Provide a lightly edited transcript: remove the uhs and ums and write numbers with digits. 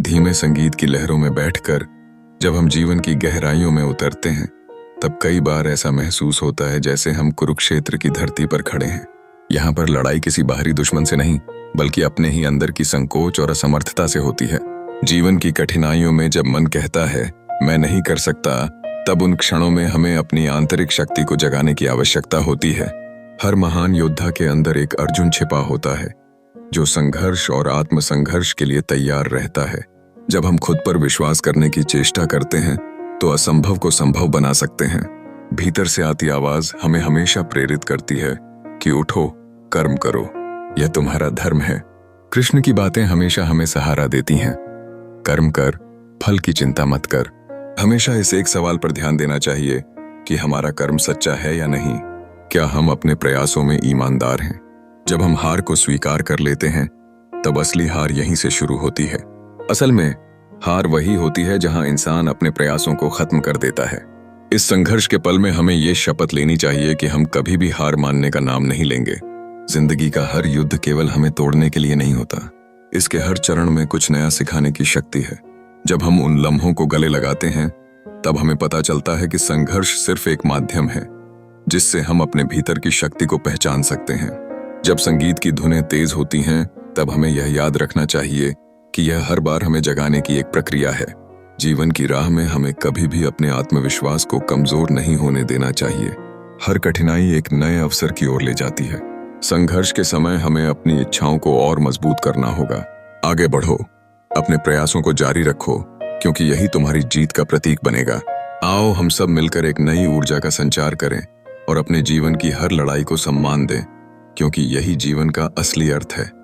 धीमे संगीत की लहरों में बैठकर जब हम जीवन की गहराइयों में उतरते हैं, तब कई बार ऐसा महसूस होता है जैसे हम कुरुक्षेत्र की धरती पर खड़े हैं। यहाँ पर लड़ाई किसी बाहरी दुश्मन से नहीं, बल्कि अपने ही अंदर की संकोच और असमर्थता से होती है। जीवन की कठिनाइयों में जब मन कहता है मैं नहीं कर सकता, तब उन क्षणों में हमें अपनी आंतरिक शक्ति को जगाने की आवश्यकता होती है। हर महान योद्धा के अंदर एक अर्जुन छिपा होता है, जो संघर्ष और आत्मसंघर्ष के लिए तैयार रहता है। जब हम खुद पर विश्वास करने की चेष्टा करते हैं, तो असंभव को संभव बना सकते हैं। भीतर से आती आवाज हमें हमेशा प्रेरित करती है कि उठो, कर्म करो, यह तुम्हारा धर्म है। कृष्ण की बातें हमेशा हमें सहारा देती हैं। कर्म कर, फल की चिंता मत कर। हमेशा इस एक सवाल पर ध्यान देना चाहिए कि हमारा कर्म सच्चा है या नहीं। क्या हम अपने प्रयासों में ईमानदार हैं? जब हम हार को स्वीकार कर लेते हैं, तब असली हार यहीं से शुरू होती है। असल में हार वही होती है जहां इंसान अपने प्रयासों को खत्म कर देता है। इस संघर्ष के पल में हमें ये शपथ लेनी चाहिए कि हम कभी भी हार मानने का नाम नहीं लेंगे। जिंदगी का हर युद्ध केवल हमें तोड़ने के लिए नहीं होता, इसके हर चरण में कुछ नया सिखाने की शक्ति है। जब हम उन लम्हों को गले लगाते हैं, तब हमें पता चलता है कि संघर्ष सिर्फ एक माध्यम है जिससे हम अपने भीतर की शक्ति को पहचान सकते हैं। जब संगीत की धुनें तेज होती हैं, तब हमें यह याद रखना चाहिए कि यह हर बार हमें जगाने की एक प्रक्रिया है। जीवन की राह में हमें कभी भी अपने आत्मविश्वास को कमजोर नहीं होने देना चाहिए। हर कठिनाई एक नए अवसर की ओर ले जाती है। संघर्ष के समय हमें अपनी इच्छाओं को और मजबूत करना होगा। आगे बढ़ो, अपने प्रयासों को जारी रखो, क्योंकि यही तुम्हारी जीत का प्रतीक बनेगा। आओ हम सब मिलकर एक नई ऊर्जा का संचार करें और अपने जीवन की हर लड़ाई को सम्मान दें, क्योंकि यही जीवन का असली अर्थ है।